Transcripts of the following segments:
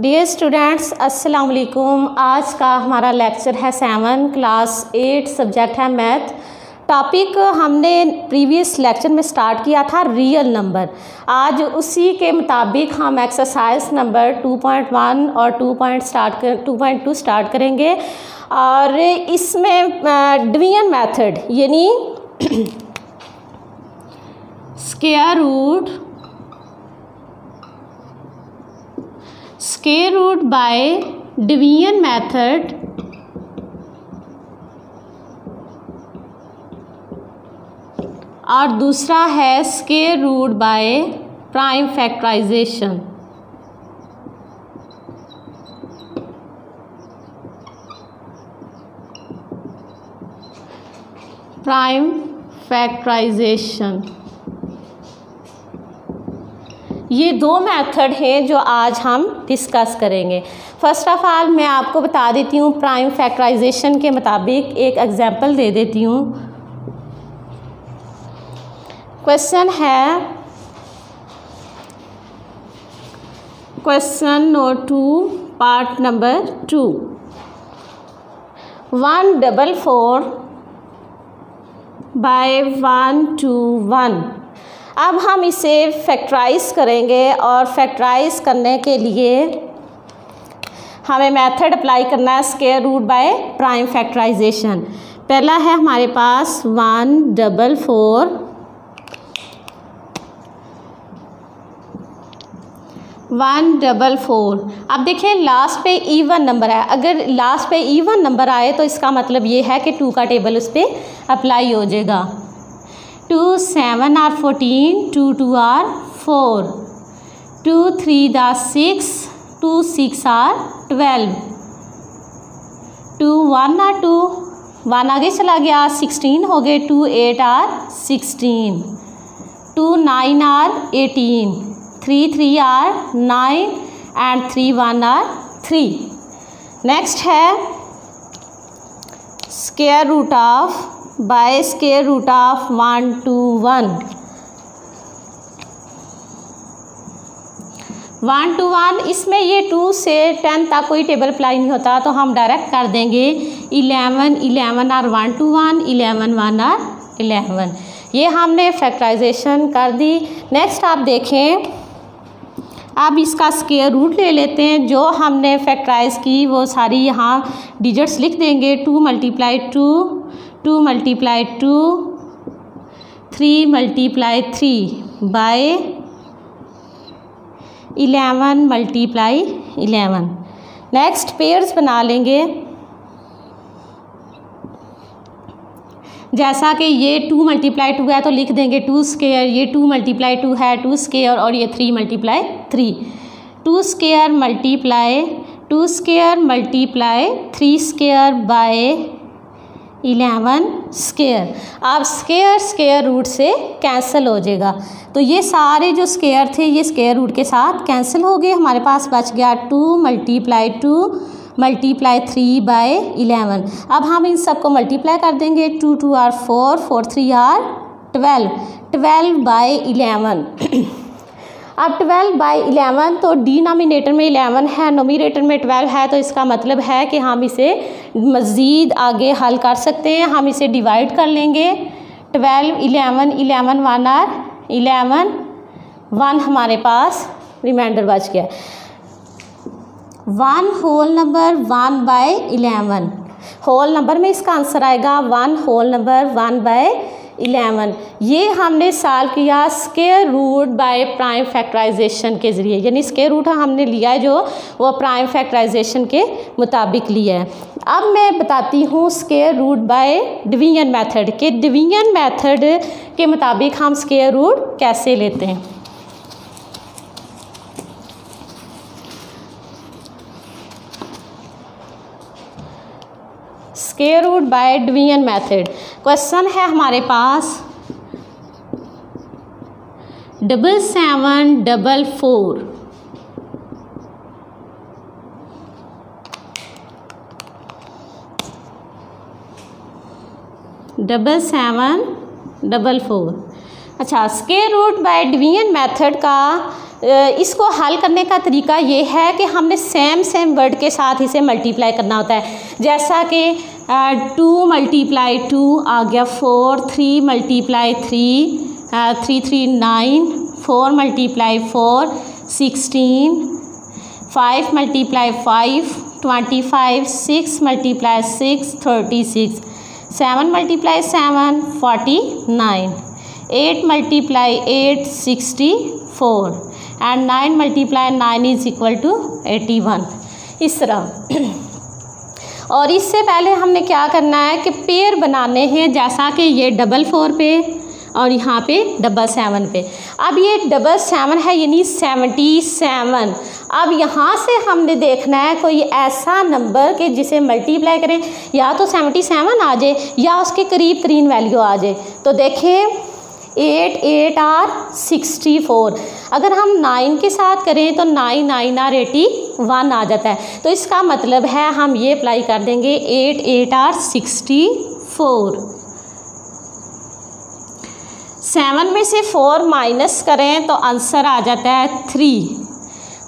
Dear students अस्सलाम वालेकुम। आज का हमारा लेक्चर है 7 क्लास 8 सब्जेक्ट है मैथ। टॉपिक हमने प्रीवियस लेक्चर में स्टार्ट किया था रियल नंबर। आज उसी के मुताबिक हम एक्सरसाइज नंबर 2.1 और 2.2 स्टार्ट करेंगे और इसमें डिवीजन मेथड यानी square root by division method और दूसरा है square root by prime factorisation. Prime factorisation ये दो मेथड हैं जो आज हम डिस्कस करेंगे। फर्स्ट ऑफ ऑल मैं आपको बता देती हूँ प्राइम फैक्टराइजेशन के मुताबिक एक एग्जांपल दे देती हूँ। क्वेश्चन है question note 2 part number 2 144 by 121। अब हम इसे फैक्टराइज करेंगे और फैक्टराइज करने के लिए हमें मेथड अप्लाई करना है square root by prime factorisation. पहला है हमारे पास 144 अब देखिए लास्ट पे इवन नंबर है। अगर लास्ट पे इवन नंबर आए तो इसका मतलब ये है कि 2 का टेबल उस पर अप्लाई हो जाएगा। 2 7 are 14, 2 2 are 4, 2 3 are 6, 2 6 are 12, 2 1 are 2, 1 आगे चला गया 16 हो गए, 2 8 are 16, 2 9 are 18, 3 3 are 9 and 3 1 are 3। Next है square root of by square root of 121। 121 इसमें ये 2 से 10 तक कोई टेबल अप्लाई नहीं होता तो हम डायरेक्ट कर देंगे 11 11 और 121 11 1 और 11। ये हमने फैक्टराइजेशन कर दी। नेक्स्ट आप देखें, अब इसका स्क्वायर रूट ले लेते हैं। जो हमने फैक्टराइज की वो सारी यहाँ डिजिट्स लिख देंगे। 2 × 2, 2 × 2, 3 × 3 बाय 11 × 11। नेक्स्ट पेयर्स बना लेंगे। जैसा कि ये 2 × 2 है तो लिख देंगे 2 स्क्वायर, ये 2 × 2 है 2 स्क्वायर और ये 3 × 3, 2 square multiply 2 square multiply 3 square by 11 square. अब स्क्वायर स्क्वायर रूट से कैंसिल हो जाएगा तो ये सारे जो स्क्वायर थे ये स्क्वायर रूट के साथ कैंसिल हो गए। हमारे पास बच गया 2 × 2 मल्टीप्लाई 3 बाय 11। अब हम इन सब को मल्टीप्लाई कर देंगे। 2 2 are 4, 4 3 are 12, 12 बाय 11। अब 12 बाय 11 तो डिनोमिनेटर में 11 है, नोमिनेटर में 12 है, तो इसका मतलब है कि हम इसे मज़ीद आगे हल कर सकते हैं। हम इसे डिवाइड कर लेंगे। 12 11 11 1 और 11 1 हमारे पास रिमाइंडर बच गया। 1 whole number 1 by 11 whole number में इसका आंसर आएगा 1 होल नंबर 1 बाय 11। ये हमने सॉल्व किया square root by prime factorisation के ज़रिए, यानी स्क्वायर रूट हमने लिया है जो वो प्राइम फैक्टराइजेशन के मुताबिक लिया है। अब मैं बताती हूँ square root by division method के डिवीजन मेथड के मुताबिक हम स्क्वायर रूट कैसे लेते हैं। Square root by division method. Question है हमारे पास 7744 7744। अच्छा, square root by division method का इसको हल करने का तरीका ये है कि हमने सेम वर्ड के साथ इसे मल्टीप्लाई करना होता है। जैसा कि 2 × 2 आ गया 4, 3 × 3 3 3 9, 4 × 4 16, 5 × 5 25, 6 × 6 36, 7 × 7 49, 8 × 8 64 एंड 9 × 9 इज इक्वल टू 81। इस तरह। और इससे पहले हमने क्या करना है कि पेयर बनाने हैं, जैसा कि ये 4 पे और यहाँ पे 7 पे। अब ये 7 है यानी 77। अब यहाँ से हमने देखना है कोई ऐसा नंबर कि जिसे मल्टीप्लाई करें या तो 77 आ जाए या उसके करीब तरीन वैल्यू आ जाए। तो देखिए 8 8 आर 64। अगर हम 9 के साथ करें तो 9 9 आर 81 आ जाता है। तो इसका मतलब है हम ये अप्लाई कर देंगे 8 8 आर 64। 7 में से 4 माइनस करें तो आंसर आ जाता है 3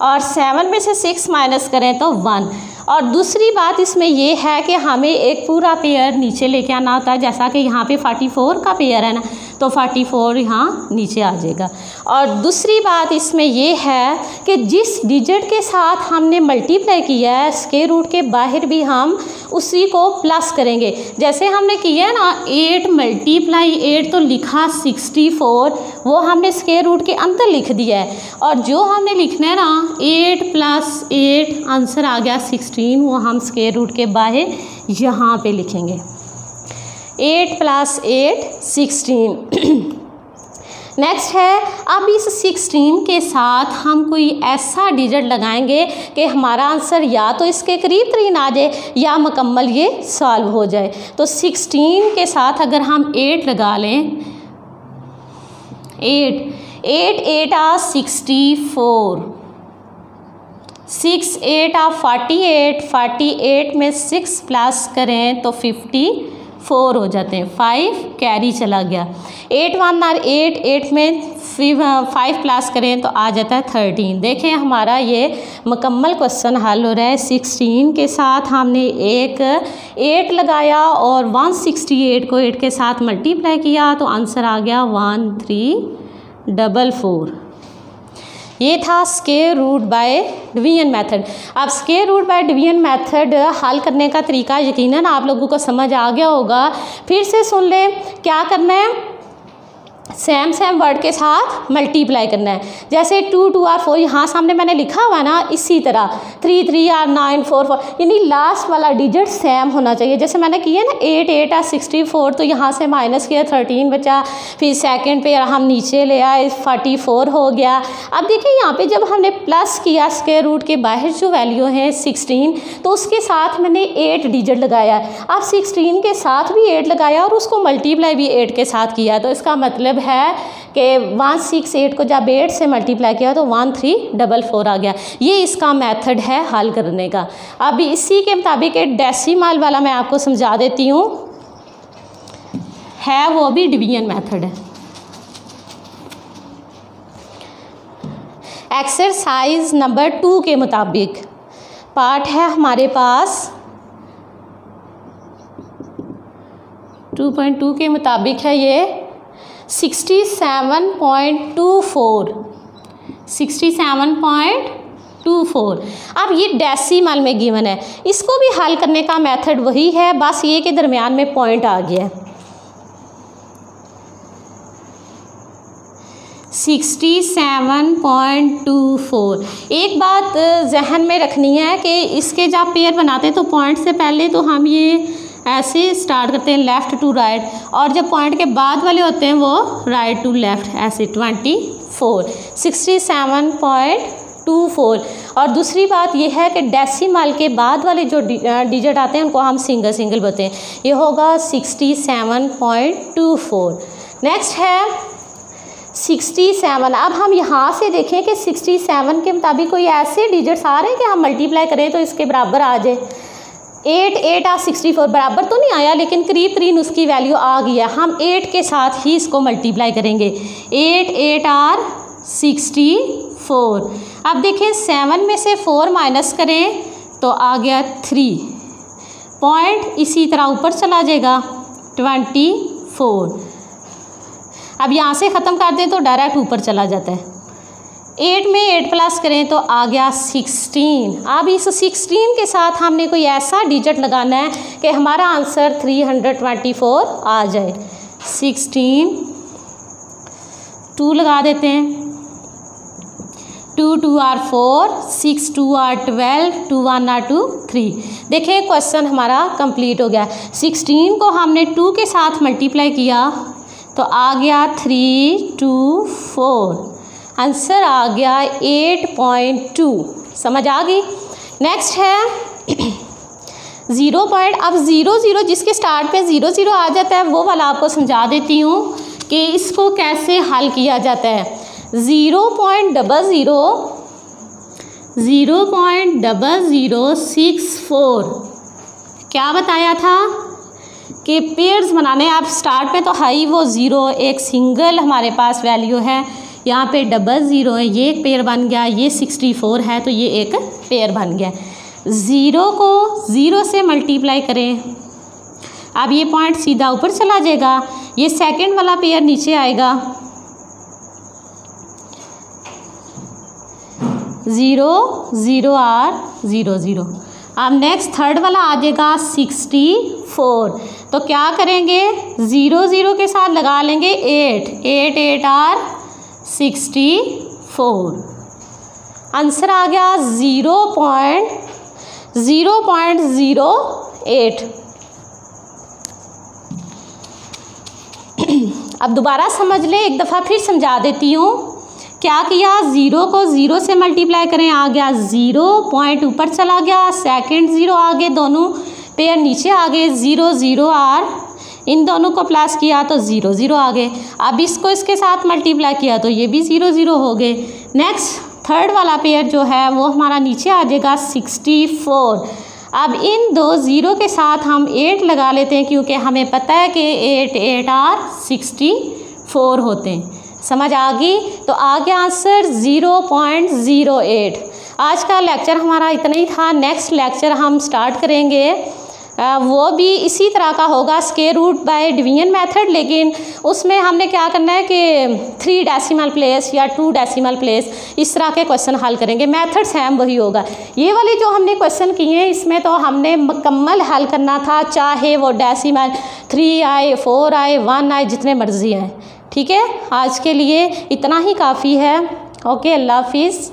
और 7 में से 6 माइनस करें तो 1। और दूसरी बात इसमें ये है कि हमें एक पूरा पेयर नीचे लेके आना होता है, जैसा कि यहाँ पे 44 का पेयर है ना, तो 44 यहाँ नीचे आ जाएगा। और दूसरी बात इसमें ये है कि जिस डिजिट के साथ हमने मल्टीप्लाई किया है स्क्वायर रूट के बाहर भी हम उसी को प्लस करेंगे। जैसे हमने किया है ना 8 × 8 तो लिखा 64, वो हमने स्क्वायर रूट के अंदर लिख दिया है। और जो हमने लिखना है ना 8 + 8 आंसर आ गया 16, वो हम स्क्वायर रूट के बाहर यहाँ पे लिखेंगे 8 + 8 16। नेक्स्ट है, अब इस 16 के साथ हम कोई ऐसा डिजिट लगाएंगे कि हमारा आंसर या तो इसके करीब तरीन आ जाए या मुकम्मल ये सॉल्व हो जाए। तो 16 के साथ अगर हम 8 लगा लें, 8 8 आ 64, 6 8 आ 48, 48 में 6 प्लस करें तो 54 हो जाते हैं, 5 कैरी चला गया। 8 1 आर 8, 8 में 5 प्लस करें तो आ जाता है 13। देखें हमारा ये मुकम्मल क्वेश्चन हल हो रहा है। 16 के साथ हमने एक 8 लगाया और 168 को 8 के साथ मल्टीप्लाई किया तो आंसर आ गया 1344। ये था square root by division method. अब square root by division method हल करने का तरीका यकीनन आप लोगों को समझ आ गया होगा। फिर से सुन लें, क्या करना है, सेम वर्ड के साथ मल्टीप्लाई करना है। जैसे 2 2 आर 4 यहाँ सामने मैंने लिखा हुआ है ना, इसी तरह 3 3 आर 9 4 4, यानी लास्ट वाला डिजिट सेम होना चाहिए। जैसे मैंने किया ना 8 8 आर 64, तो यहाँ से माइनस किया 13 बचा, फिर सेकंड पे हम नीचे ले आए 44 हो गया। अब देखिए यहाँ पे जब हमने प्लस किया स्क्वायर रूट के बाहर जो वैल्यू है 16, तो उसके साथ मैंने 8 डिजिट लगाया। अब 16 के साथ भी 8 लगाया और उसको मल्टीप्लाई भी 8 के साथ किया। तो इसका मतलब है कि 168 को जब 8 से मल्टीप्लाई किया तो 1344 आ गया। ये इसका मेथड है हल करने का। अब इसी के मुताबिक एक डेसिमल वाला मैं आपको समझा देती हूँ, है वो भी डिवीजन मेथड है। एक्सरसाइज नंबर 2 के मुताबिक पार्ट है हमारे पास 2.2 के मुताबिक है ये 67.24। अब ये डेसिमल में गिवन है, इसको भी हल करने का मेथड वही है, बस ये के दरमियान में पॉइंट आ गया है। 67.24। एक बात जहन में रखनी है कि इसके जब पेयर बनाते हैं तो पॉइंट से पहले तो हम ये ऐसे स्टार्ट करते हैं लेफ़्ट टू राइट, और जब पॉइंट के बाद वाले होते हैं वो राइट टू लेफ़्ट, ऐसे 24 67.24। और दूसरी बात यह है कि डेसिमल के बाद वाले जो डिजिट आते हैं उनको हम सिंगल बोलते हैं। ये होगा 67.24। नेक्स्ट है 67। अब हम यहाँ से देखें कि 67 के मुताबिक कोई ऐसे डिजिट्स आ रहे हैं कि हम मल्टीप्लाई करें तो इसके बराबर आ जाए। 8 8 आ 64 बराबर तो नहीं आया, लेकिन करीब तरीन उसकी वैल्यू आ गई है। हम 8 के साथ ही इसको मल्टीप्लाई करेंगे। 8 8 आर 64 4। अब देखें 7 में से 4 माइनस करें तो आ गया 3, पॉइंट इसी तरह ऊपर चला जाएगा 24। अब यहाँ से ख़त्म कर दें तो डायरेक्ट ऊपर चला जाता है। 8 में 8 प्लस करें तो आ गया 16। अब इस 16 के साथ हमने कोई ऐसा डिजिट लगाना है कि हमारा आंसर 324 आ जाए। 16, 2 लगा देते हैं, 2 2 आर 4, 6 2 आर 12, 2 1 आर 2 3। देखें क्वेश्चन हमारा कंप्लीट हो गया। 16 को हमने 2 के साथ मल्टीप्लाई किया तो आ गया 324, आंसर आ गया 8.2। समझ आ गई। नेक्स्ट है 0 पॉइंट। अब 0 0 जिसके स्टार्ट पे 0 0 आ जाता है वो वाला आपको समझा देती हूँ कि इसको कैसे हल किया जाता है। 0.0064 क्या बताया था कि पेयर्स बनाने। आप स्टार्ट पे तो हाई वो 0 एक सिंगल हमारे पास वैल्यू है, यहाँ पे 00 है, ये एक पेयर बन गया, ये 64 है तो ये एक पेयर बन गया। 0 को 0 से मल्टीप्लाई करें, अब ये पॉइंट सीधा ऊपर चला जाएगा, ये सेकंड वाला पेयर नीचे आएगा, 0 0 आर 0 0। अब नेक्स्ट थर्ड वाला आ जाएगा 64। तो क्या करेंगे, 0 0 के साथ लगा लेंगे 8 8 8 आर 64। आंसर आ गया 0.08। अब दोबारा समझ ले, एक दफ़ा फिर समझा देती हूँ। क्या किया, 0 को 0 से मल्टीप्लाई करें, आ गया 0, पॉइंट ऊपर चला गया, सेकंड 0 आगे, दोनों पेयर नीचे आ गए, 0 0 आर, इन दोनों को प्लस किया तो 0 0 आ गए। अब इसको इसके साथ मल्टीप्लाई किया तो ये भी 0 0 हो गए। नेक्स्ट थर्ड वाला पेयर जो है वो हमारा नीचे आ जाएगा 64। अब इन दो 0 के साथ हम 8 लगा लेते हैं क्योंकि हमें पता है कि 8 8 आर 64 होते हैं। समझ आ गई। तो आ गया आंसर 0.08। आज का लेक्चर हमारा इतना ही था। नेक्स्ट लेक्चर हम स्टार्ट करेंगे, वो भी इसी तरह का होगा, square root by division method, लेकिन उसमें हमने क्या करना है कि 3 डेसिमल प्लेस या 2 डेसिमल प्लेस इस तरह के क्वेश्चन हल करेंगे। मेथड सेम वही होगा। ये वाले जो हमने क्वेश्चन किए हैं इसमें तो हमने मुकम्मल हल करना था, चाहे वो डेसिमल 3 आए, 4 आए, 1 आए, जितने मर्जी आए। ठीक है, आज के लिए इतना ही काफ़ी है। ओके, अल्लाह हाफिज़।